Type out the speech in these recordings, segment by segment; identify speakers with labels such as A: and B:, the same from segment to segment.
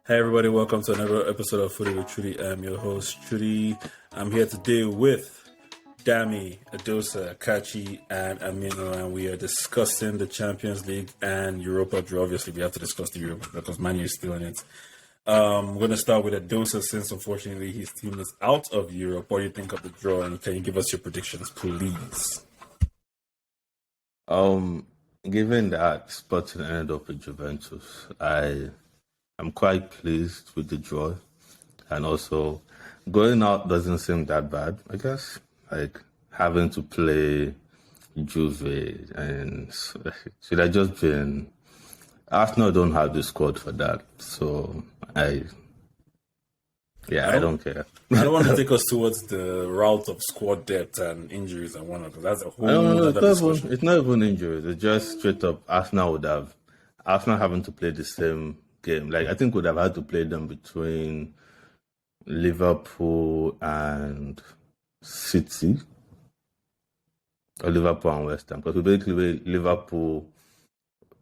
A: Hey everybody, welcome to another episode of Footy with Trudy. I'm your host, Trudy. I'm here today with Dami, Adosa, Kachi, and Amino, and we are discussing the Champions League and Europa draw. Obviously, we have to discuss the Europa because Manu is still in it. We're going to start with Adosa since, unfortunately, his team is out of Europe. What do you think of the draw, and can you give us your predictions, please?
B: Given that Sporting ended up with Juventus, I'm quite pleased with the draw, and also going out doesn't seem that bad. I guess like having to play Juve and should have just been. Arsenal don't have the squad for that, so I don't care.
A: I don't want to take us towards the route of squad depth and injuries and whatnot, because that's a whole
B: No,
A: other discussion.
B: it's not even injuries. It's just straight up Arsenal having to play the same game. Like I think would have had to play them between Liverpool and City, or Liverpool and West Ham, because we basically Liverpool,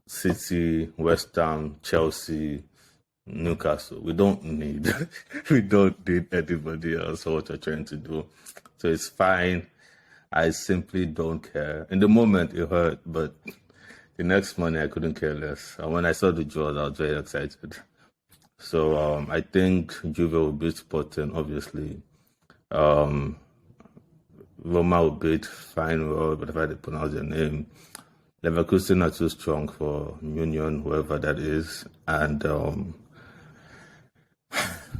B: City, West Ham, Chelsea, Newcastle. We don't need anybody else for what we're trying to do. So it's fine. I simply don't care. In the moment it hurt, but the next morning I couldn't care less. And when I saw the draws, I was very excited. So I think Juve will beat Sporting, obviously. Roma will beat Feyenoord, whatever they pronounce their name. Leverkusen are too strong for Union, whoever that is. And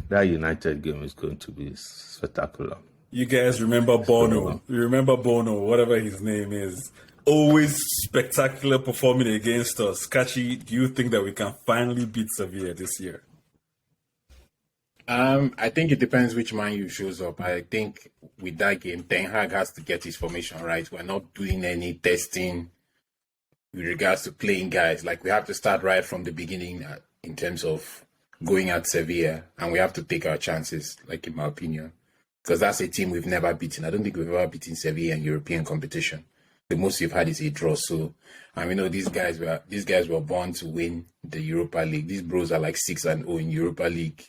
B: that United game is going to be spectacular.
A: You guys remember Bono? You remember Bono, whatever his name is, always spectacular performing against us. Kachi, do you think that we can finally beat Sevilla this year?
C: I think it depends which man you shows up. I think with that game, Ten Hag has to get his formation right. We're not doing any testing with regards to playing guys. Like we have to start right from the beginning in terms of going at Sevilla, and we have to take our chances, like in my opinion, because that's a team we've never beaten. I don't think we've ever beaten Sevilla in European competition. The most we've had is a draw. So, and we know these guys were born to win the Europa League. These bros are like 6-0 in Europa League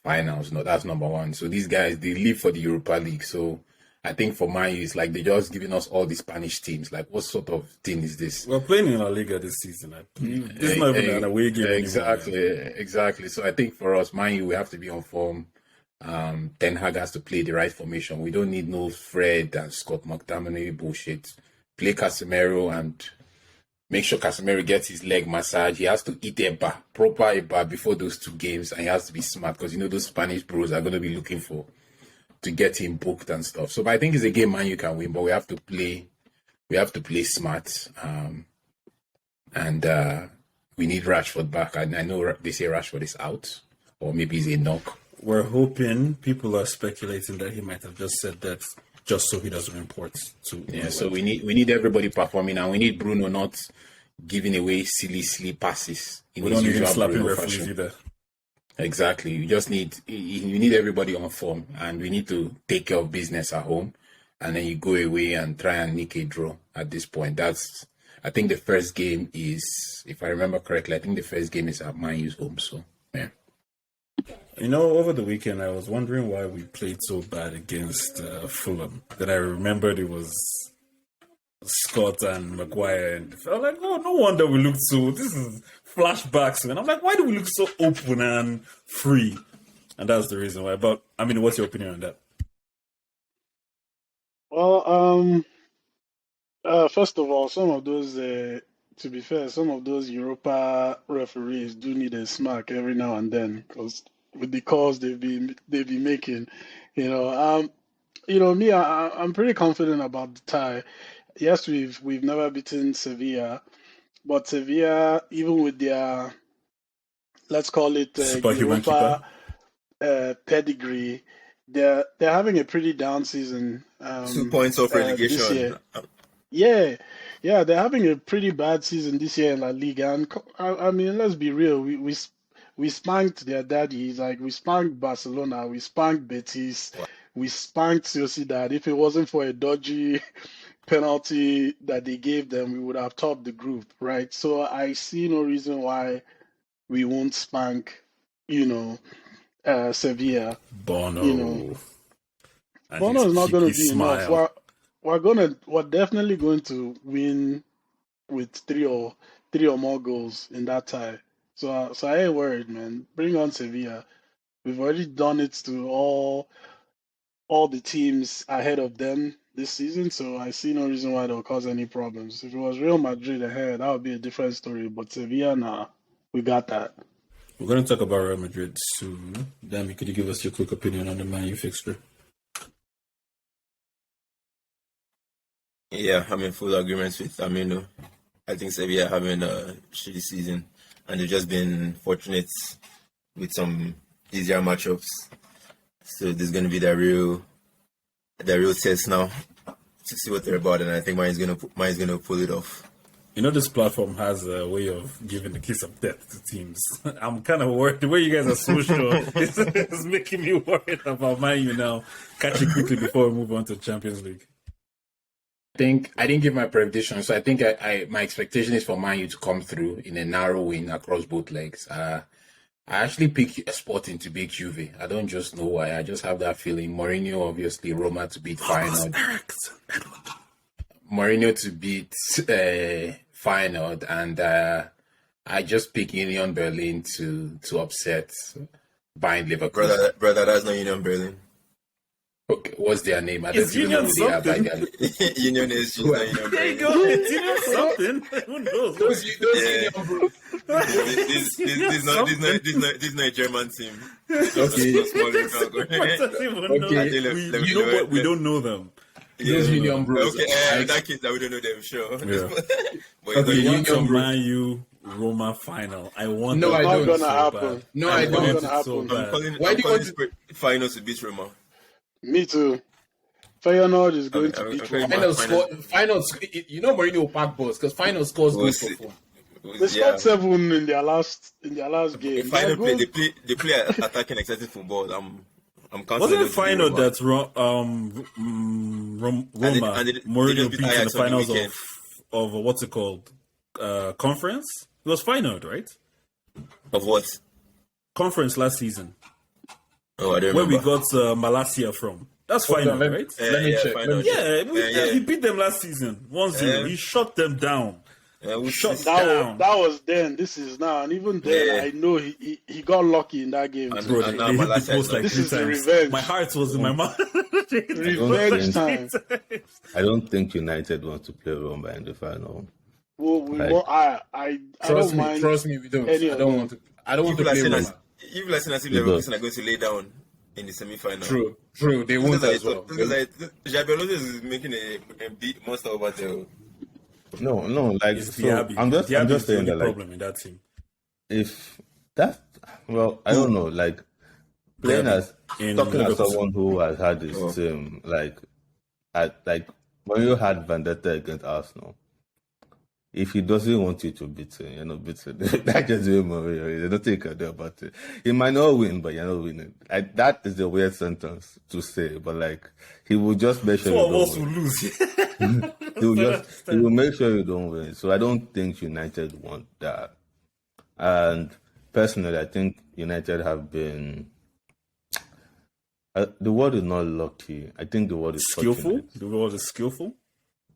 C: finals. No, that's number one. So these guys, they live for the Europa League. So I think for Man U, it's like they're just giving us all the Spanish teams. Like, what sort of thing is this?
A: We're playing in La Liga this season. This is not even an away game
C: Exactly. So I think for us, Man U, we have to be on form. Ten Hag has to play the right formation. We don't need no Fred and Scott McTominay bullshit. Play Casemiro and make sure Casemiro gets his leg massage. He has to eat proper eba before those two games, and he has to be smart because those Spanish bros are going to be looking to get him booked and stuff. So, but I think it's a game Man you can win, but we have to play smart, and we need Rashford back. I know they say Rashford is out, or maybe he's a knock.
A: We're hoping. People are speculating that he might have just said that just so he doesn't report to.
C: Yeah, so we need everybody performing, and we need Bruno not giving away silly passes.
A: We don't need him slapping referees either.
C: Exactly. You need everybody on form, and we need to take care of business at home, and then you go away and try and nick a draw at this point. I think the first game is, if I remember correctly, I think the first game is at Man U's home. So, yeah.
A: Over the weekend, I was wondering why we played so bad against Fulham. Then I remembered it was Scott and Maguire, and I was like, oh, no wonder we looked so. This is flashbacks, and I'm like, why do we look so open and free? And that's the reason why. But I mean, what's your opinion on that?
D: Well, first of all, some of those, to be fair, some of those Europa referees do need a smack every now and then, because with the calls they've been making, me, I'm pretty confident about the tie. Yes, we've never beaten Sevilla, but Sevilla, even with their, let's call it Europa pedigree, they're having a pretty down season.
E: 2 points off relegation.
D: This year. Yeah, they're having a pretty bad season this year in La Liga, and I mean, let's be real, we spanked their daddies. Like, we spanked Barcelona, we spanked Betis, we spanked Sociedad. If it wasn't for a dodgy penalty that they gave them, we would have topped the group, right? So I see no reason why we won't spank you know, Sevilla.
A: Bono.
D: You know,
A: And
D: Bono
A: his
D: is not going
A: cheeky
D: to be enough.
A: smile.
D: We're definitely going to win with three or more goals in that tie. So I ain't worried, man. Bring on Sevilla. We've already done it to all the teams ahead of them this season, so I see no reason why they'll cause any problems. If it was Real Madrid ahead, that would be a different story. But Sevilla, nah, we got that.
A: We're going to talk about Real Madrid soon. Dammy, could you give us your quick opinion on the Man U fixture?
E: Yeah, I'm in full agreement with Aminu. I think Sevilla having a shitty season, and they've just been fortunate with some easier matchups. So there's going to be the real test now to see what they're about, and I think mine's going to pull it off.
A: You know, this platform has a way of giving the kiss of death to teams. I'm kind of worried. The way you guys are so sure is making me worried about Man U now. Catch it quickly before we move on to Champions League.
C: I didn't give my prediction, so I think my expectation is for Man U to come through in a narrow win across both legs. I actually picked Sporting to beat Juve. I don't just know why. I just have that feeling. Mourinho, obviously, Roma to beat Feyenoord. Mourinho to beat Feyenoord, and I just pick Union Berlin to upset Bayern Leverkusen.
E: Brother, that's not Union Berlin.
C: Okay, what's their name? I don't
A: It's
C: even know
A: Union
C: who they are.
A: something.
E: Union is not Union
A: There you
E: Berlin.
A: go. It's Union something. Who knows?
C: Those
E: Yeah.
C: Union bros.
E: This is not a German team.
C: Okay.
A: You know what? We don't know them.
C: Those Union bros.
E: Okay, in that case, that we don't know them, sure.
A: Yeah.
E: But
C: Okay,
E: it's not
A: Want
C: Union
A: a
C: bros.
A: Man U Roma final. I want
C: No,
A: that
C: I
D: Not
C: don't.
D: gonna
A: so
D: happen.
A: bad.
C: No,
A: I
C: I
A: want
C: don't.
A: it
D: Gonna
A: so
D: happen.
A: bad.
C: Why do you want
E: finals to beat Roma?
D: Me too. Feyenoord is going to
E: I'm
D: beat
E: very
D: Roma.
C: Final score. You know Mourinho will pack balls because final scores
E: We'll
C: good
E: see.
C: for fun.
D: They scored 7 in their last game.
E: Final
D: They're
E: play,
D: good.
E: they play attacking, exciting football. I'm confident.
A: Wasn't it
E: they'll beat
A: final
E: Roma.
A: that Roma
E: and they
A: Mourinho
E: just
A: beat
E: beat
A: in the
E: Ajax on the
A: finals
E: weekend.
A: of what's it called? Conference? It was final, right?
E: Of what?
A: Conference last season.
E: Oh, I don't
A: Where
E: remember.
A: we got Malasia from. That's
C: Hold
A: final,
C: on, let me-
A: right?
C: Let me check.
E: final.
A: Yeah, he beat them last season 1-0.
E: Yeah.
A: He shut them down.
E: We'll
A: Shut
E: see.
A: down.
D: That was then. This is now, and even then,
E: Yeah.
D: I know he got lucky in that game.
E: And-
D: Too.
A: Bro,
E: And
A: they
E: now
A: hit the
E: Malasia
A: post
E: is
A: like
D: This
A: 3
D: is the
A: times.
D: revenge.
A: My heart was in my mouth.
D: Revenge time.
B: I don't think United wants to play Roma in the final.
D: I
C: Trust
D: don't
C: me,
D: mind.
C: trust me, we don't.
D: any
C: I
D: of
C: don't
D: them.
C: want to. I don't want to
E: People are
C: play
E: saying
C: Roma.
E: as if
B: Because-
E: Leverkusen are going to lay down in the semi-final.
C: True. They won't as well.
E: Xabi Alonso is making a big monster over there.
B: No, like
A: It's
B: so.
A: Diaby.
B: I'm just
A: Diaby is the
B: saying
A: only
B: that like
A: problem in that team.
B: if that I don't know, like playing
A: Diaby
B: as
A: in
B: talking as
A: Liverpool.
B: someone who has had his
E: Oh.
B: team like when you had vendetta against Arsenal. If he doesn't want you to beat him, you're not beating him. That's just the Mourinho. There's nothing you can do about it. He might not win, but you're not winning. That is a weird sentence to say, but like he will just make sure
A: Four
B: you
A: of
B: don't
A: us
B: win.
A: will lose.
B: He will make sure you don't win. So I don't think United want that. And personally, I think United have been. The word is not lucky. I think the word is
A: Skillful.
B: fortunate.
A: The word is skillful.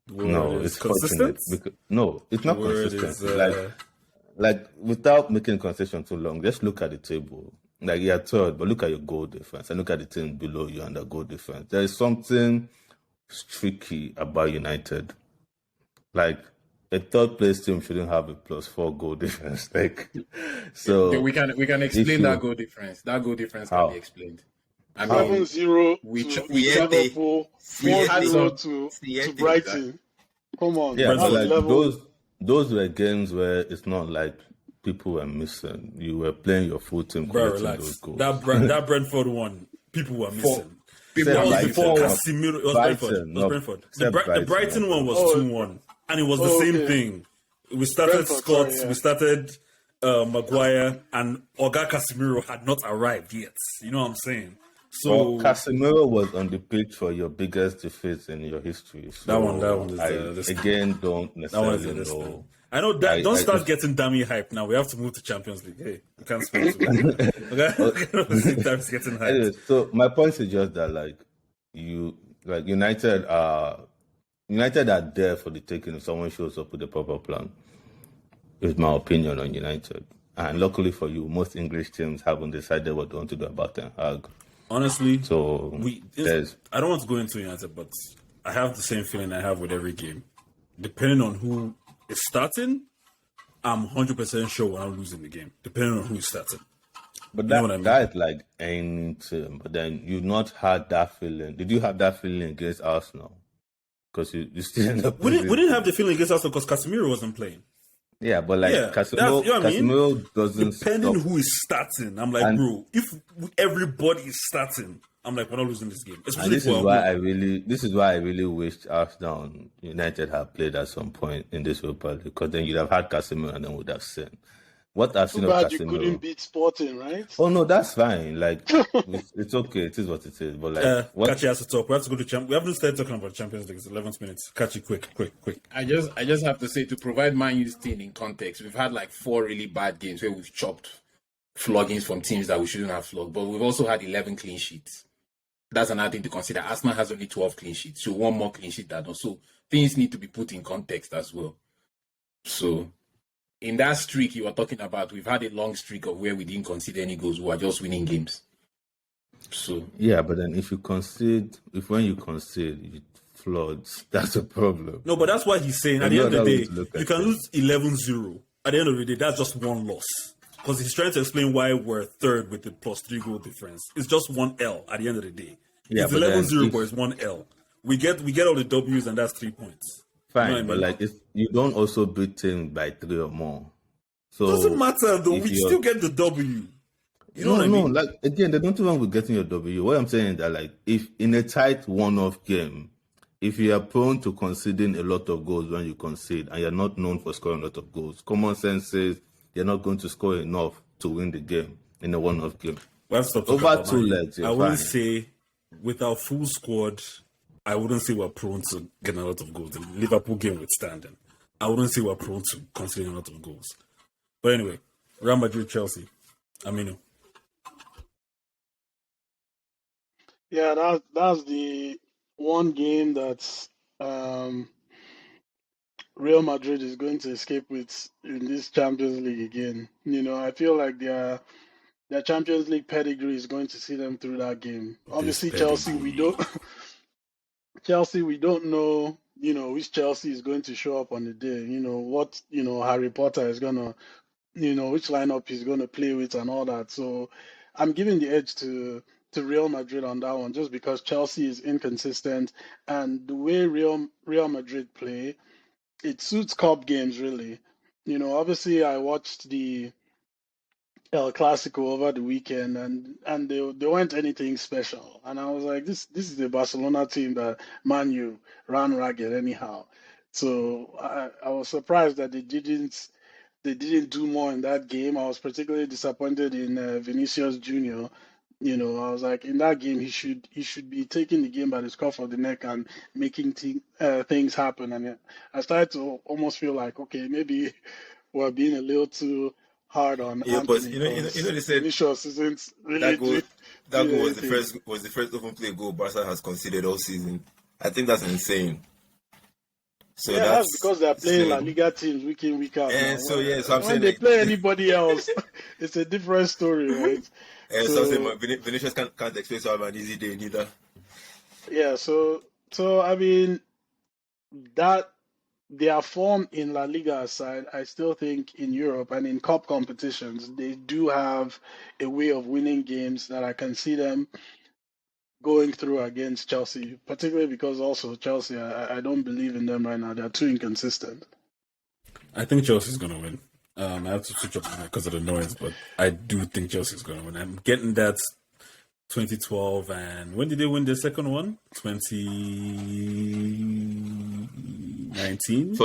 A: The word
B: No,
A: is
B: it's
A: consistent.
B: fortunate. No, it's not
A: The word
B: consistent.
A: is,
B: Like without making concession too long, just look at the table. Like you're third, but look at your goal difference and look at the team below you and the goal difference. There is something tricky about United. Like a third place team shouldn't have a +4 goal difference. Like so
C: We can explain
B: you-
C: that goal difference. That goal difference
B: How?
C: can be explained. I mean,
D: 7-0
C: we
D: to
E: had
D: Liverpool,
C: we had
D: 4-0
C: some-
D: to Brighton. Come on,
B: yeah,
D: that's
B: but
D: the
B: like
D: level.
B: those were games where it's not like people were missing. You were playing your full team
A: bro,
B: collecting those
A: relax.
B: goals.
A: That Brentford one, people were missing.
C: people
A: That was
B: Brighton.
A: before
B: No.
A: Casemiro. It was
B: Brighton,
A: Brentford. It was
B: no.
A: Brentford. The,
B: Except
A: the
B: Brighton,
A: Brighton
B: no.
A: one was
D: Oh.
A: 2-1, and it was the
D: Oh,
A: same
D: okay.
A: thing. We started
D: Brentford,
A: Scott,
D: sorry, yeah.
A: we started Maguire, and Oga Casemiro had not arrived yet. You know what I'm saying? So
B: Well, Casemiro was on the pitch for your biggest defeat in your history. So
A: That one is
B: I
A: this-
B: again don't
A: that one is
B: necessarily
A: this
B: know
A: thing. I know that. Don't
B: I
A: start
B: just-
A: getting dummy hype now. We have to move to Champions League. Hey, you can't spend too much. Okay, that's getting hyped.
B: Anyway, so my point is just that United are there for the taking if someone shows up with a proper plan. Is my opinion on United. And luckily for you, most English teams haven't decided what they want to do about Ten Hag.
A: Honestly,
B: So
A: I don't want to go into United, but I have the same feeling I have with every game. Depending on who is starting, I'm 100% sure we're not losing the game. Depending on who is starting.
B: But
A: know what I mean?
B: that's like any team. But then you've not had that feeling. Did you have that feeling against Arsenal? Because you still end up.
A: We didn't have the feeling against Arsenal because Casemiro wasn't playing.
B: Yeah, but
A: that's- you know what I mean?
B: Casemiro doesn't
A: Depending
B: stop.
A: who is starting, I'm like, bro, if everybody is starting, I'm like, we're not losing this game.
B: And
A: Especially
B: this is
A: for
B: why I really wished Arsenal and United had played at some point in this Europa League, because then you'd have had Casemiro and then would have seen what I've
D: Too
B: seen of
D: bad you
B: Casemiro.
D: couldn't beat Sporting, right?
B: Oh no, that's fine. Like it's okay. It is what it is. But like, what?
A: Kachi has to talk. We have to go to We haven't started talking about Champions League. It's 11 minutes. Kachi, quick.
C: I just have to say, to provide Man U's team in context, we've had like 4 really bad games where we've chopped floggings from teams that we shouldn't have flogged, but we've also had 11 clean sheets. That's another thing to consider. Arsenal has only 12 clean sheets, so 1 more clean sheet than us. So things need to be put in context as well. So in that streak you were talking about, we've had a long streak of where we didn't concede any goals. We were just winning games. So
B: Yeah, but then when you concede, it floods. That's a problem.
A: No, but that's why he's saying at the end of the day, you can lose 11-0. At the end of the day, that's just one loss. Because he's trying to explain why we're third with the +3 goal difference. It's just 1 L at the end of the day.
B: Yeah,
A: it's
B: but then
A: 11-0, but it's 1 L. We get all the W's and that's 3 points.
B: Fine,
A: You know what I
B: but
A: mean?
B: like you don't also beat teams by 3 or more. So
A: Doesn't matter though.
B: if
A: We
B: you're-
A: still get the W. You know
B: no,
A: what I mean?
B: like again, they don't even with getting your W. What I'm saying is that like if in a tight one-off game, if you are prone to conceding a lot of goals when you concede and you're not known for scoring a lot of goals, common sense says you're not going to score enough to win the game in a one-off game.
A: We have to stop talking
B: Over
A: about
B: 2
A: Man U.
B: legs, you're
A: I wouldn't
B: fine.
A: say with our full squad, I wouldn't say we're prone to getting a lot of goals. The Liverpool game withstanding, I wouldn't say we're prone to conceding a lot of goals. But anyway, Real Madrid, Chelsea. Aminu.
D: Yeah, that's the one game that Real Madrid is going to escape with in this Champions League again. You know, I feel like their Champions League pedigree is going to see them through that game. Obviously, Chelsea, we don't know, you know, which Chelsea is going to show up on the day. You know what, you know, Harry Potter is gonna, you know, which lineup he's gonna play with and all that. So I'm giving the edge to Real Madrid on that one, just because Chelsea is inconsistent, and the way Real Madrid play, it suits cup games really. You know, obviously I watched the El Clasico over the weekend, and they weren't anything special, and I was like, this is the Barcelona team that Man U ran ragged anyhow. So I was surprised that they didn't do more in that game. I was particularly disappointed in Vinicius Junior. You know, I was like, in that game, he should be taking the game by the scruff of the neck and making things happen. And I started to almost feel like, okay, maybe we're being a little too hard on
E: Yeah, but
D: Anthony.
E: you know they said
D: Vinicius isn't really
E: that goal
D: doing
E: was
D: anything.
E: the first open play goal Barca has conceded all season. I think that's insane. So
D: Yeah, that's because they're playing La
E: so-
D: Liga teams week in, week out.
E: And
D: now.
E: so, yeah, so I'm
D: when
E: saying,
D: they
E: like-
D: play anybody else, it's a different story, right?
E: So I'm saying Vinicius can't expect to have an easy day neither.
D: Yeah, so I mean that their form in La Liga aside, I still think in Europe and in cup competitions, they do have a way of winning games that I can see them going through against Chelsea, particularly because also Chelsea, I don't believe in them right now. They're too inconsistent.
A: I think Chelsea's going to win. I have to switch up because of the noise, but I do think Chelsea's going to win. I'm getting that 2012, and when did they win the second one? 2019?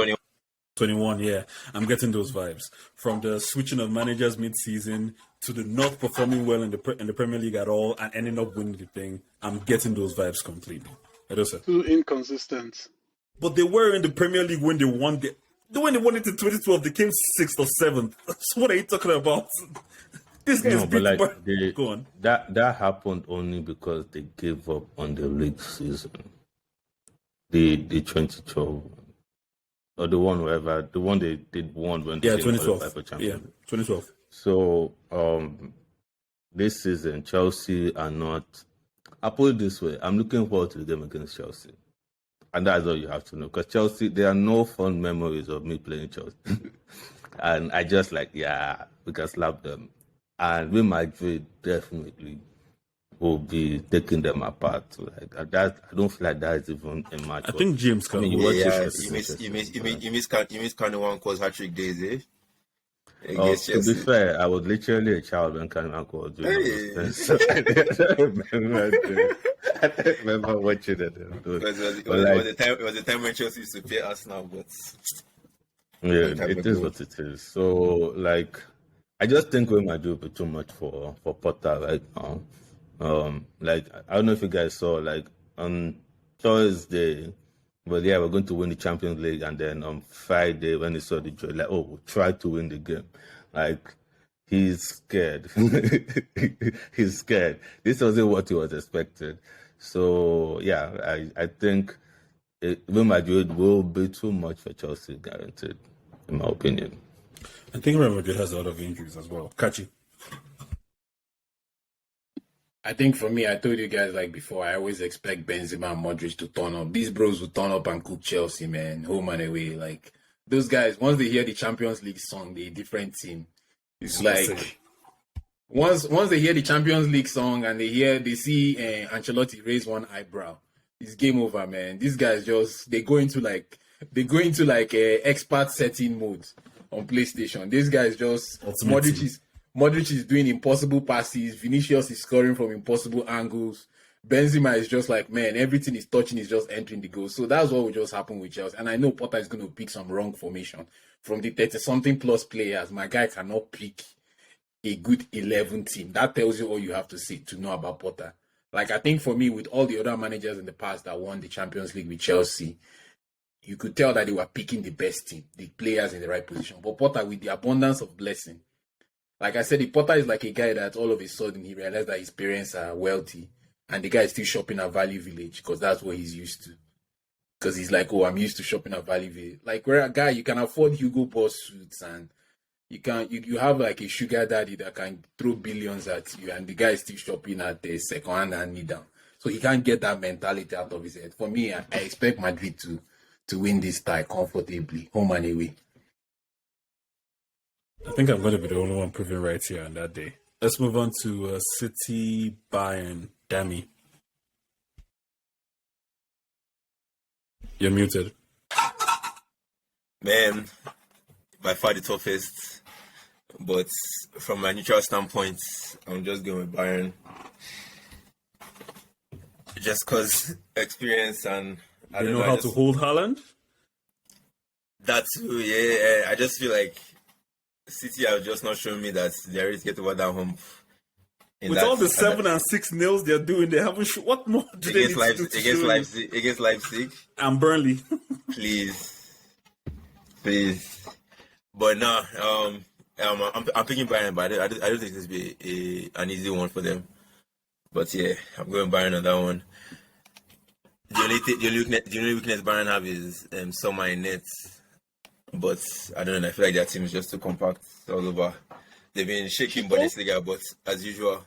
A: 21, yeah. I'm getting those vibes. From the switching of managers mid-season to the not performing well in the Premier League at all and ending up winning the thing, I'm getting those vibes completely.
D: Too inconsistent.
A: But they were in the Premier League when they won when they won it in 2012, they came 6th or 7th. So what are you talking about? This guy is
B: No, but
A: beat
B: like
A: Go on.
B: that happened only because they gave up on the league season. The 2012 or the one wherever the one they did won when they
A: Yeah,
B: didn't
A: 2012.
B: qualify for
A: Yeah,
B: Champions League.
A: 2012.
B: So this season Chelsea are not. I put it this way: I'm looking forward to the game against Chelsea, and that's all you have to know. Because Chelsea, there are no fond memories of me playing Chelsea, and I just like we can slap them, and Real Madrid definitely will be taking them apart. Like that, I don't feel like that is even a match.
A: I think James can.
B: I mean, you
A: hold
B: watch
A: it.
B: it.
E: Yeah,
B: It's interesting.
E: you miss Carnival cause hat-trick days, eh? Against
B: To be
E: Chelsea.
B: fair, I was literally a child when Carnival was doing all those
E: Hey.
B: things. So I don't remember watching it.
E: It was
B: But
E: it was a time when Chelsea used to play Arsenal, but
B: yeah,
E: time
B: it
E: ago.
B: is what it is. So like, I just think Real Madrid will be too much for Potter right now. Like I don't know if you guys saw like on Thursday, but yeah, we're going to win the Champions League, and then on Friday when he saw the draw, like, oh, we'll try to win the game. Like he's scared. He's scared. This wasn't what he was expecting. So yeah, I think Real Madrid will be too much for Chelsea, guaranteed, in my opinion.
A: I think Real Madrid has a lot of injuries as well. Kachi.
C: I think for me, I told you guys like before, I always expect Benzema and Modric to turn up. These bros will turn up and cook Chelsea, man, home and away. Like those guys, once they hear the Champions League song, they're a different team. It's like once they hear the Champions League song and they see Ancelotti raise one eyebrow, it's game over, man. These guys they go into like expert setting mode on PlayStation. These guys just Modric is doing impossible passes. Vinicius is scoring from impossible angles. Benzema is just like, man, everything he's touching is just entering the goal. So that's what will just happen with Chelsea. And I know Potter is going to pick some wrong formation from the 30-something plus players. My guy cannot pick a good 11 team. That tells you all you have to say to know about Potter. Like, I think for me, with all the other managers in the past that won the Champions League with Chelsea, you could tell that they were picking the best team, the players in the right position. But Potter, with the abundance of blessing, like I said, the Potter is like a guy that all of a sudden he realized that his parents are wealthy and the guy is still shopping at Valley Village because that's what he's used to. Because he's like, oh, I'm used to shopping at Valley Village. Like, where a guy, you can afford Hugo Boss suits and you have like a sugar daddy that can throw billions at you and the guy is still shopping at the second hand and knee down. So he can't get that mentality out of his head. For me, I expect Madrid to win this tie comfortably, home and away.
A: I think I'm going to be the only one proven right here on that day. Let's move on to City Bayern. Dammy. You're muted.
E: Man, by far the toughest. But from a neutral standpoint, I'm just going with Bayern. Just because experience and
A: I don't know how to hold Haaland.
E: That's yeah. I just feel like City have just not shown me that they're ready to get over that hump.
A: With all the 7 and 6 nils they're doing, they haven't. What more do they need to do
E: against Leipzig
A: and Burnley?
E: please. But no, I'm picking Bayern, but I don't think this will be an easy one for them. But yeah, I'm going Bayern on that one. The only weakness Bayern have is Sommer in nets. But I don't know. I feel like their team is just too compact all over. They've been shaking Bundesliga, but as usual,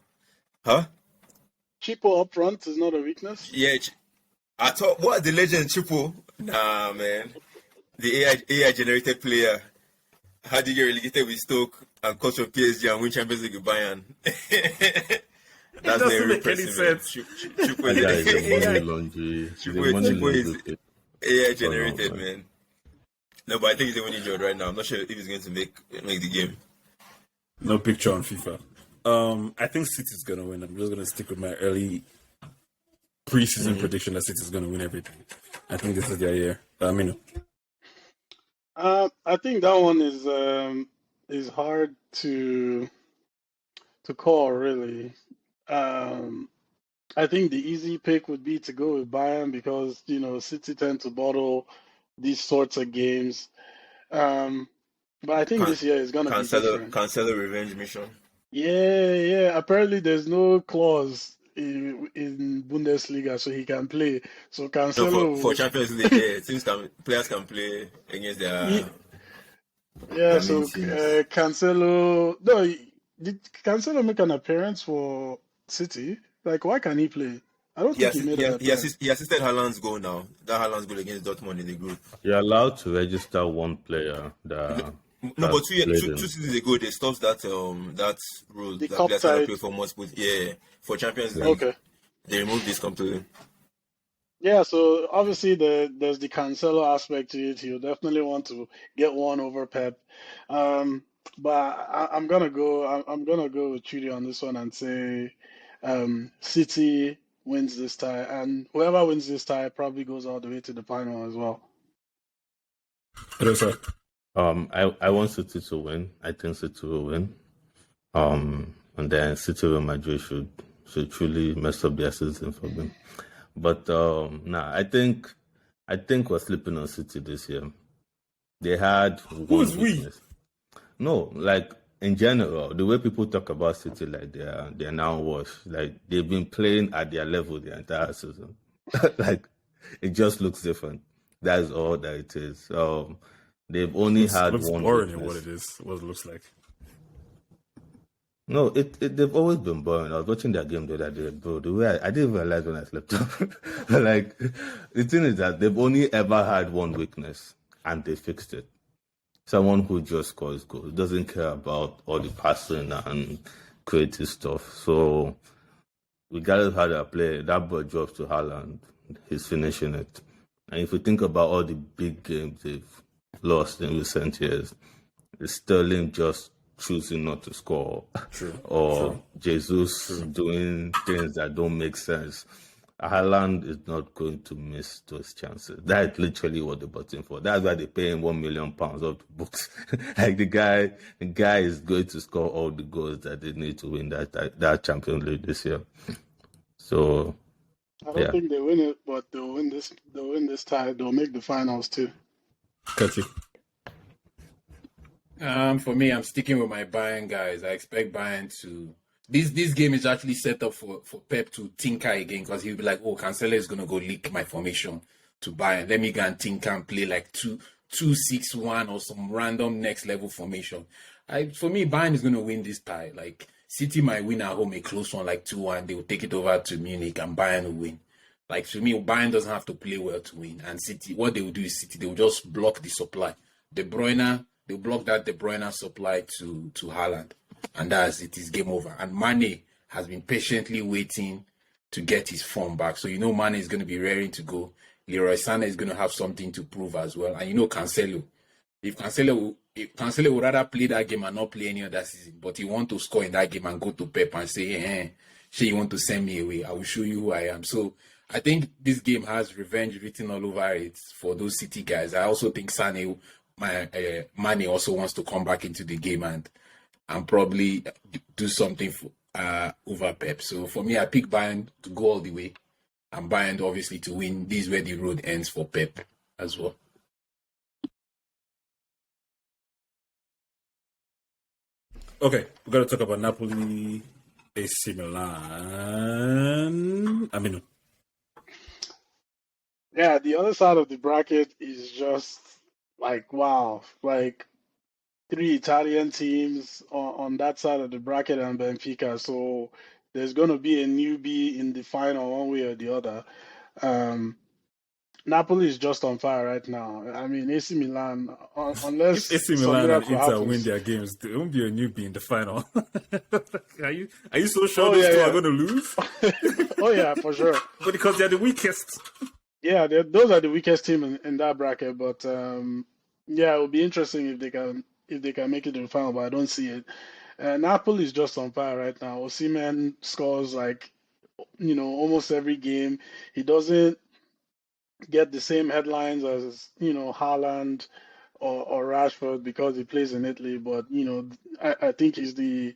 D: Chipo up front is not a weakness.
E: Yeah, I thought what the legend Chipo. Nah, man, the AI generated player. How did you get relegated with Stoke and coach from PSG and win Champions League with Bayern?
A: That's doesn't make any sense.
E: Chipo is AI generated, man. No, but I think he's the one injured right now. I'm not sure if he's going to make the game.
A: No picture on FIFA. I think City's going to win. I'm just going to stick with my early preseason prediction that City's going to win everything. I think this is their year.
D: I think that one is hard to call, really. I think the easy pick would be to go with Bayern because, City tend to bottle these sorts of games. But I think
E: Can-
D: this year is gonna be different.
E: Cancelo revenge mission.
D: Yeah. Apparently, there's no clause in Bundesliga, so he can play. So
E: No, for
D: Cancelo,
E: Champions League, yeah, players can play against
D: yeah.
E: their main
D: So
E: teams.
D: Cancelo, no, did Cancelo make an appearance for City? Like, why can't he play? I don't think he made an appearance.
E: He assisted Haaland's goal now. That Haaland's goal against Dortmund in the group.
B: You're allowed to register one player that
E: No, but
B: played
E: two
B: in.
E: seasons ago they stopped that rule
D: The
E: that
D: cup
E: players cannot
D: side.
E: play for multiple. Yeah, for Champions
B: Yeah.
E: League
D: Okay.
E: they removed this completely.
D: Yeah, so obviously there's the Cancelo aspect to it. He'll definitely want to get one over Pep. Um, but I'm gonna go with Trudy on this one and say City wins this tie, and whoever wins this tie probably goes all the way to the final as well.
A: Adosa.
B: I want City to win. I think City will win. And then City Real Madrid should truly mess up their season for them. But I think we're sleeping on City this year. They had
A: Who's
B: one
A: we?
B: weakness. No, like in general, the way people talk about City, like they're now washed. Like they've been playing at their level the entire season. Like it just looks different. That's all that it is. They've only had
A: Looks
B: one
A: boring in
B: weakness.
A: what it is, what it looks like.
B: No, they've always been boring. I was watching that game the other day, bro. The way I didn't realize when I slept off. Like the thing is that they've only ever had one weakness, and they fixed it. Someone who just scores goals, doesn't care about all the passing and creative stuff. So regardless of how they play, that ball drops to Haaland. He's finishing it. And if you think about all the big games they've lost in recent years, it's Sterling just choosing not to score, or Jesus doing things that don't make sense. Haaland is not going to miss those chances. That's literally what they're butting for. That's why they pay him £1 million off the books. Like the guy is going to score all the goals that they need to win that Champions League this year. So
D: I don't think they win it, but they'll win this. They'll win this tie. They'll make the finals too.
A: Kachi.
C: For me, I'm sticking with my Bayern guys. I expect Bayern to. This game is actually set up for Pep to tinker again because he'll be like, oh, Cancelo is gonna go leak my formation to Bayern. Let me go and tinker and play like 2-2-6-1 or some random next level formation. For me, Bayern is gonna win this tie. Like City might win at home a close one, like 2-1. They will take it over to Munich and Bayern will win. Like to me, Bayern doesn't have to play well to win. And City, what they will do is City, they will just block the supply. De Bruyne, they'll block that De Bruyne supply to Haaland. And that's it, is game over. And Mane has been patiently waiting to get his form back. So Mane is going to be raring to go. Leroy Sané is going to have something to prove as well. And Cancelo. If Cancelo would rather play that game and not play any other season, but he want to score in that game and go to Pep and say, hey, you want to send me away? I will show you who I am. So I think this game has revenge written all over it for those City guys. I also think Mane also wants to come back into the game and probably do something over Pep. So for me, I pick Bayern to go all the way and Bayern obviously to win. This is where the road ends for Pep as well.
A: Okay, we're gonna talk about Napoli, AC Milan.
D: Yeah, the other side of the bracket is just like wow, like 3 Italian teams on that side of the bracket and Benfica. So there's going to be a newbie in the final one way or the other. Napoli is just on fire right now. I mean, AC Milan, unless
A: If AC
D: some
A: Milan and
D: miracle
A: Inter
D: happens.
A: win their games, there won't be a newbie in the final. Are you so sure
D: Oh,
A: those
D: yeah,
A: two
D: yeah.
A: are going to lose?
D: Oh yeah, for sure.
A: But because they're the weakest.
D: Yeah, those are the weakest team in that bracket. But yeah, it will be interesting if they can make it to the final. But I don't see it. Napoli is just on fire right now. Osimhen scores like almost every game. He doesn't get the same headlines as Haaland or Rashford because he plays in Italy. But I think he's the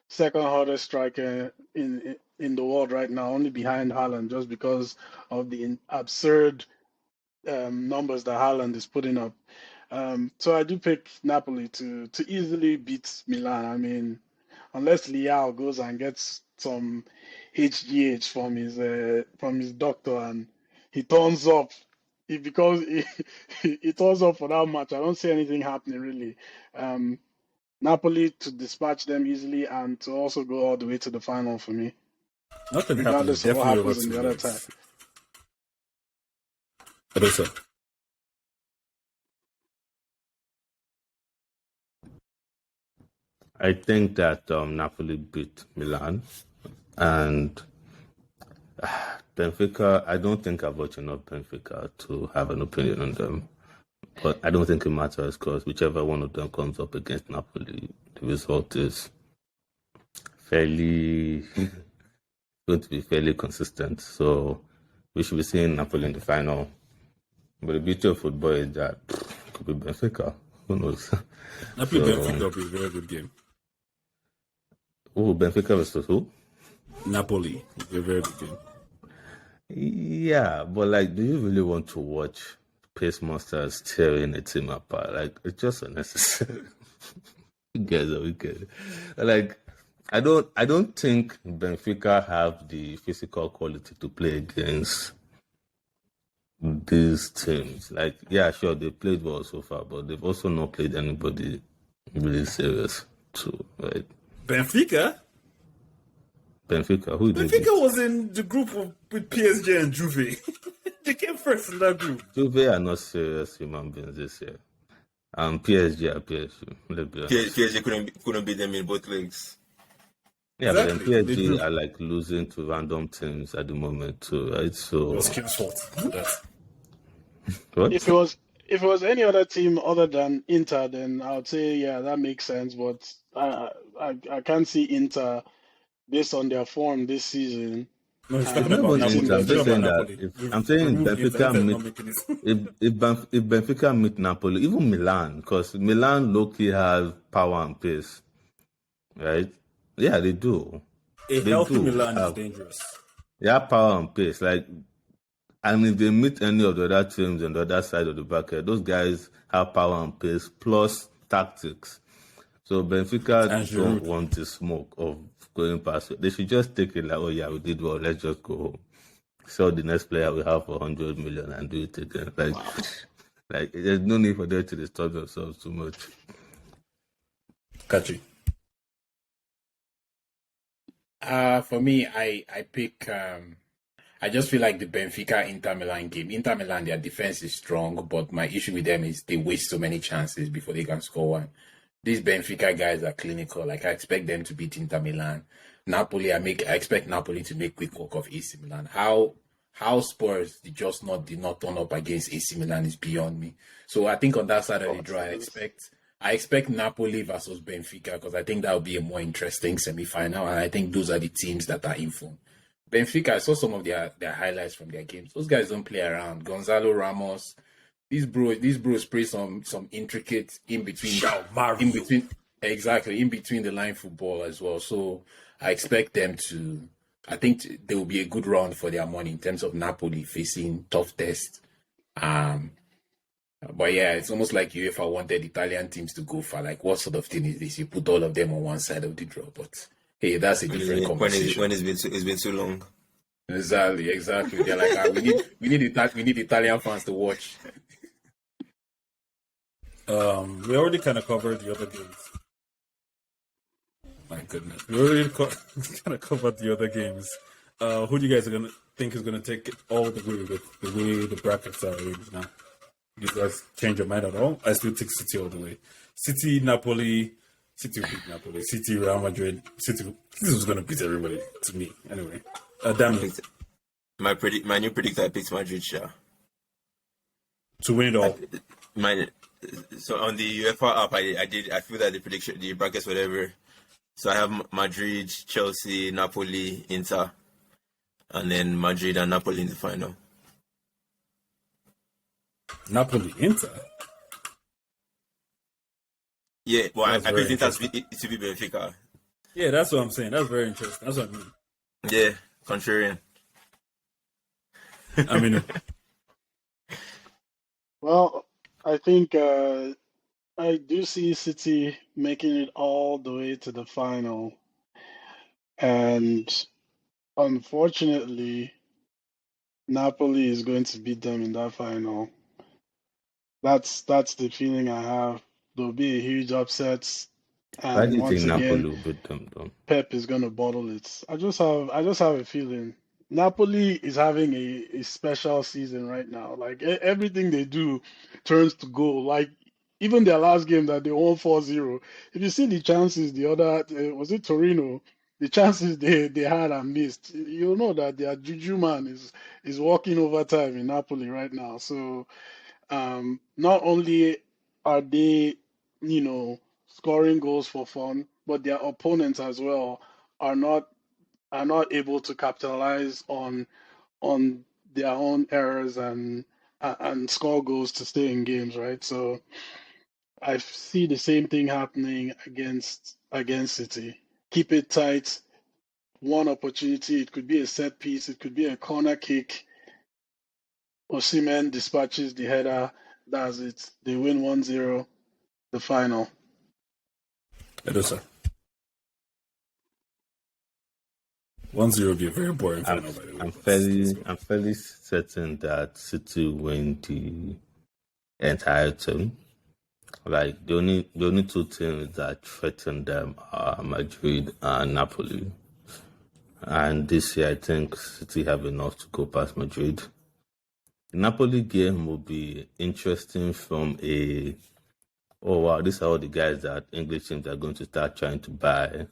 D: second hardest striker in the world right now, only behind Haaland, just because of the absurd numbers that Haaland is putting up. So I do pick Napoli to easily beat Milan. I mean, unless Leao goes and gets some HGH from his doctor and he turns up, he turns up for that match. I don't see anything happening really. Um, Napoli to dispatch them easily and to also go all the way to the final for me,
A: Nothing happens.
D: regardless of what
A: Definitely over
D: happens in
A: 2
D: the other tie.
A: legs. Adosa.
B: I think that Napoli beat Milan, and Benfica. I don't think I've watched enough Benfica to have an opinion on them, but I don't think it matters because whichever one of them comes up against Napoli, the result is fairly going to be fairly consistent. So we should be seeing Napoli in the final. But the beauty of football is that it could be Benfica. Who knows?
A: Napoli Benfica will be a very good game.
B: Oh, Benfica versus who?
A: Napoli will be a very good game.
B: Yeah, but like, do you really want to watch pace monsters tearing a team apart? Like, it's just unnecessary. You guys are wicked. Like, I don't think Benfica have the physical quality to play against these teams. Like, yeah, sure, they played well so far, but they've also not played anybody really serious too, right?
A: Benfica?
B: Benfica, who did
A: Benfica was in the group with PSG and Juve. They came first in that group.
B: Juve are not serious human beings this year. PSG are PSG. Let's be honest.
E: PSG couldn't beat them in both legs.
B: Yeah,
A: Exactly.
B: but
A: They
B: then
A: drew.
B: PSG are like losing to random teams at the moment too, right?
A: It
B: So
A: was Kim's fault. Yes.
B: what?
D: If it was any other team other than Inter, then I would say yeah, that makes sense. But I can't see Inter based on their form this season.
A: No, he's
D: Uh,
A: talking
B: It's not
A: about
B: even
D: beating
A: Napoli.
B: Inter. I'm
A: He's
D: them.
B: just
A: talking
B: saying
A: about
B: that
A: Napoli.
B: I'm saying
A: Remove Inter.
B: Benfica
A: Inter is
B: meet
A: not making it.
B: if Benfica meet Napoli, even Milan, because Milan low-key has power and pace, right? Yeah, they do.
A: A
B: They
A: healthy
B: do.
A: Milan is dangerous.
B: They have power and pace. Like, and if they meet any of the other teams on the other side of the bracket, those guys have power and pace plus tactics. So Benfica
A: And
B: don't
A: Giroud.
B: want the smoke of going past it. They should just take it like, oh yeah, we did well. Let's just go home. Sell the next player we have for 100 million and do it again. Like there's no need for them to disturb themselves too much.
A: Kachi.
C: For me, I pick. I just feel like the Benfica Inter Milan game. Inter Milan, their defense is strong, but my issue with them is they waste so many chances before they can score one. These Benfica guys are clinical. Like I expect them to beat Inter Milan. Napoli, I expect Napoli to make quick work of AC Milan. How Spurs did not turn up against AC Milan is beyond me. So I think on that side of the draw, I expect Napoli versus Benfica because I think that will be a more interesting semi-final, and I think those are the teams that are in form. Benfica, I saw some of their highlights from their games. Those guys don't play around. Gonzalo Ramos, these bros play some intricate in between the line football as well. So I expect them to. I think there will be a good round for their money in terms of Napoli facing tough tests. But yeah, it's almost like UEFA wanted Italian teams to go far. Like, what sort of thing is this? You put all of them on one side of the draw. But hey, that's a different conversation.
E: When it's been too long.
C: Exactly. They're like, we need Italian fans to watch.
A: We already kind of covered the other games. My goodness, we already kind of covered the other games. Who do you guys think is gonna take it all the way with the way the brackets are arranged now? You guys change your mind at all? I still take City all the way. City, Napoli. City will beat Napoli. City, Real Madrid. City was gonna beat everybody to me anyway. Damn it.
E: My new predictor, I picked Madrid. Yeah.
A: To win it all.
E: So on the UEFA app, I feel that the brackets, whatever. So I have Madrid, Chelsea, Napoli, Inter, and then Madrid and Napoli in the final.
A: Napoli, Inter.
E: Yeah, well, I
A: That's very
E: picked Inter
A: interesting.
E: to be Benfica.
A: Yeah, that's what I'm saying. That's very interesting. That's what I mean.
E: Yeah, contrarian.
A: I mean,
D: Well, I think I do see City making it all the way to the final, and unfortunately, Napoli is going to beat them in that final. That's the feeling I have. There'll be a huge upset,
B: Why do
D: and
B: you think
D: once
B: Napoli
D: again,
B: will beat them, though?
D: Pep is gonna bottle it. I just have a feeling. Napoli is having a special season right now. Like everything they do turns to goal. Like even their last game that they won 4-0. If you see the chances the other was it Torino, the chances they had and missed, you'll know that their juju man is working overtime in Napoli right now. So not only are they, scoring goals for fun, but their opponents as well are not are not able to capitalize on their own errors and score goals to stay in games, right? So I see the same thing happening against City. Keep it tight. One opportunity, it could be a set piece, it could be a corner kick. Osimhen dispatches the header. That's it. They win 1-0, the final.
A: Edosa. 1-0 would be a very boring
B: I'm,
A: final, by the way.
B: I'm fairly certain that City win the entire team. Like the only two teams that threaten them are Madrid and Napoli. And this year, I think City have enough to go past Madrid. The Napoli game will be interesting from oh wow, these are all the guys that English teams are going to start trying to buy.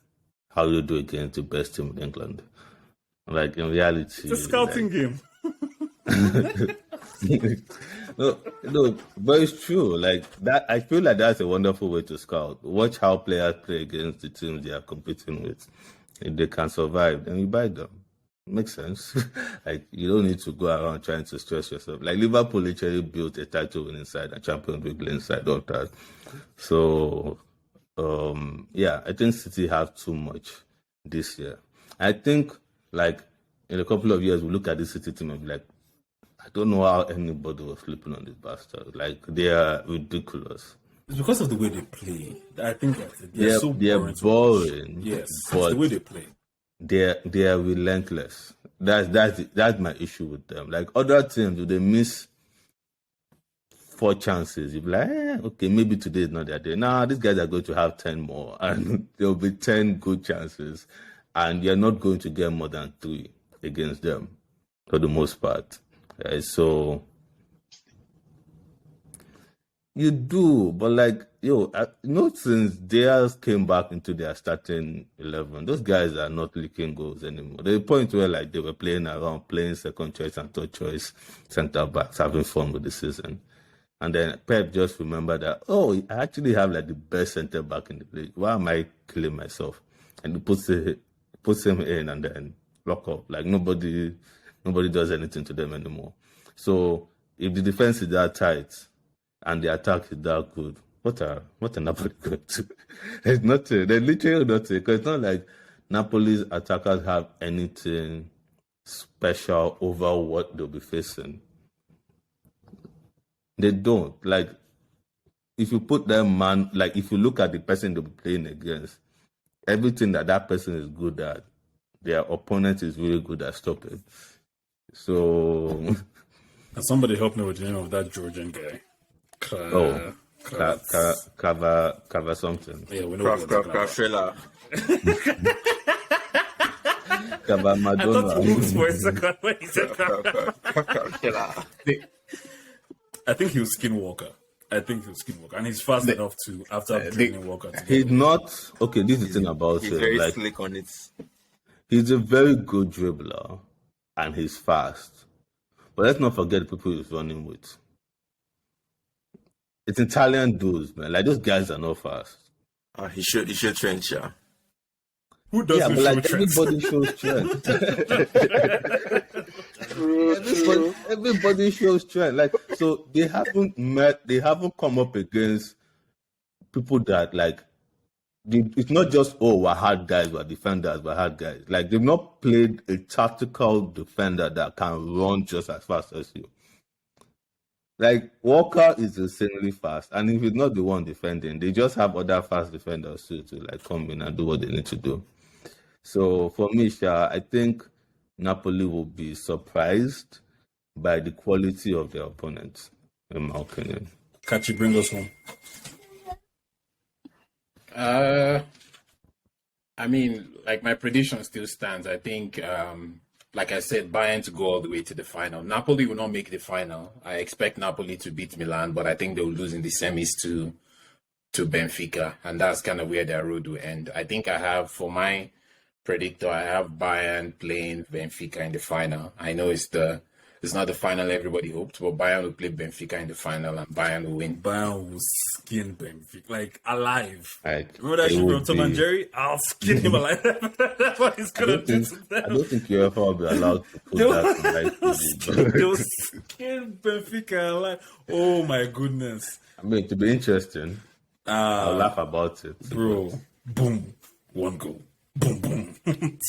B: How you do against the best team in England? Like in reality,
A: It's a scouting game.
B: no, but it's true. Like that, I feel like that's a wonderful way to scout. Watch how players play against the teams they are competing with. If they can survive, then you buy them. Makes sense. Like you don't need to go around trying to stress yourself. Like Liverpool literally built a title winning side and Champions League inside all that. So yeah, I think City have too much this year. I think like in a couple of years we'll look at this City team and be like, I don't know how anybody was sleeping on this bastard. Like they are ridiculous.
A: It's because of the way they play. I think they're so
B: They're
A: boring.
B: boring.
A: Yes, it's
B: but
A: the way they play.
B: they are relentless. That's my issue with them. Like other teams, do they miss 4 chances? You'll be like, okay, maybe today is not their day. Nah, these guys are going to have 10 more, and there'll be 10 good chances, and you're not going to get more than 3 against them for the most part. So you do, but like, since Diaz came back into their starting 11, those guys are not leaking goals anymore. There's a point where like they were playing around, playing second choice and third choice centre backs, having fun with the season. And then Pep just remembered that, I actually have like the best centre back in the league. Why am I killing myself? And he puts him in and then lock up. Like nobody does anything to them anymore. So if the defense is that tight and the attack is that good, what are Napoli going to do? It's nothing. They're literally nothing. Because it's not like Napoli's attackers have anything special over what they'll be facing. They don't. Like, if you put them if you look at the person they'll be playing against, everything that person is good at, their opponent is really good at stopping. So...
A: And somebody help me with the name of that Georgian guy.
B: Cover something.
A: Yeah, we know.
E: Kraftrella.
B: Cover
A: I
B: Madonna.
A: thought he moves for a second when he said
E: Kraftrella.
A: I think he was Skinwalker. And he's fast enough to, after training Walker.
B: He's not... Okay, this is the thing about
E: He's
B: him.
E: very
B: Like,
E: slick on it.
B: he's a very good dribbler and he's fast. But let's not forget the people he's running with. It's Italian dudes, man. Like, those guys are not fast.
E: He should train, yeah.
A: Who doesn't
B: Yeah, but like
A: show trends?
B: everybody shows strength. Everybody shows strength. Like, so they haven't come up against people that like it's not just we're hard guys, we're defenders, we're hard guys. Like they've not played a tactical defender that can run just as fast as you. Like Walker is insanely fast, and if he's not the one defending, they just have other fast defenders too to like come in and do what they need to do. So for me, Sha, I think Napoli will be surprised by the quality of their opponents, in my opinion.
A: Kachi, bring us home.
C: I mean, like my prediction still stands. I think, like I said, Bayern to go all the way to the final. Napoli will not make the final. I expect Napoli to beat Milan, but I think they will lose in the semis to Benfica, and that's kind of where their road will end. I think I have, for my predictor, I have Bayern playing Benfica in the final. I know it's not the final everybody hoped, but Bayern will play Benfica in the final and Bayern will win.
A: Bayern will skin Benfica, like alive.
B: Like,
A: Remember that shit from Tom and Jerry? I'll skin him alive. That's what he's
B: I
A: gonna
B: don't
A: do
B: think
A: to them.
B: UEFA will be allowed to put that to light TV.
A: They'll skin Benfica alive. Oh my goodness.
B: I mean, to be interesting, I'll laugh about it.
A: Bro, boom, 1 goal. Boom, boom,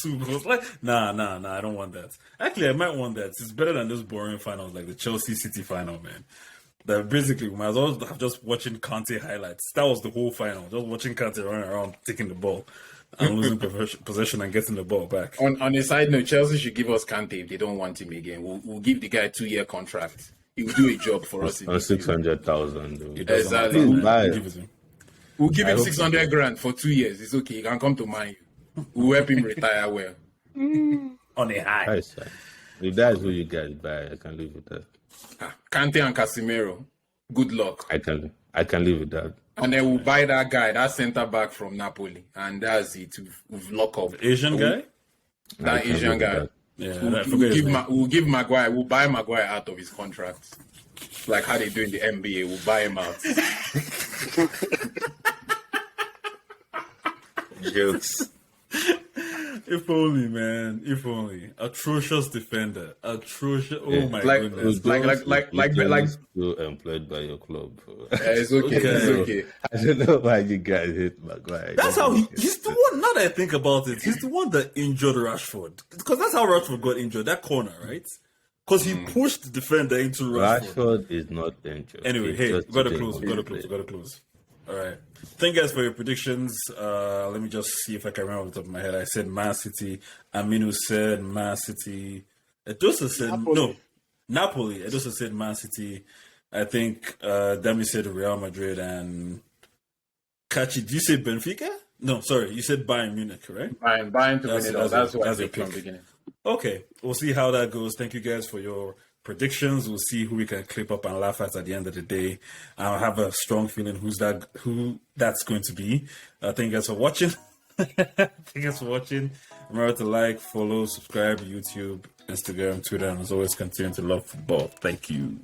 A: 2 goals. Like, nah, I don't want that. Actually, I might want that. It's better than those boring finals, like the Chelsea City final, man. That basically, when I was always just watching Kante highlights. That was the whole final. Just watching Kante running around, taking the ball, and losing possession and getting the ball back.
C: On a side note, Chelsea should give us Kante if they don't want him again. We'll give the guy a 2-year contract. He will do a job for us.
B: On 600,000.
C: Exactly.
A: We'll
C: We'll give him 600 grand for 2 years. It's okay. He can come to Man U. We'll help him retire well.
A: On a high.
B: Nice. If that is who you guys buy, I can live with that.
C: Kante and Casemiro. Good luck.
B: I can live with that.
C: And then we'll buy that guy, that centre back from Napoli. And that's it. We've locked up.
A: Asian guy?
C: That Asian guy.
A: Yeah,
C: We'll give Maguire, we'll buy Maguire out of his contract. Like how they do in the NBA, we'll buy him out.
E: Jokes.
A: If only, man. If only. Atrocious defender. Atrocious. Oh my goodness.
C: Like
B: still employed by your club.
C: It's okay. It's okay.
B: I don't know why you guys hate Maguire.
A: That's how he's the one. Now that I think about it, he's the one that injured Rashford. Because that's how Rashford got injured. That corner, right? Because he pushed the defender into Rashford.
B: Rashford is not injured.
A: Anyway, hey, we gotta close. All right. Thank you guys for your predictions. Let me just see if I can remember off the top of my head. I said Man City. Aminu said Man City. Edosa said Napoli. Edosa said Man City. I think Dami said Real Madrid, and Kachi, did you say Benfica? No, sorry, you said Bayern Munich, right?
C: Bayern to win it all. That's what I said from the beginning.
A: Okay, we'll see how that goes. Thank you guys for your predictions. We'll see who we can clip up and laugh at the end of the day. I have a strong feeling who that's going to be. Thank you guys for watching. Remember to like, follow, subscribe, YouTube, Instagram, Twitter, and as always, continue to love football. Thank you.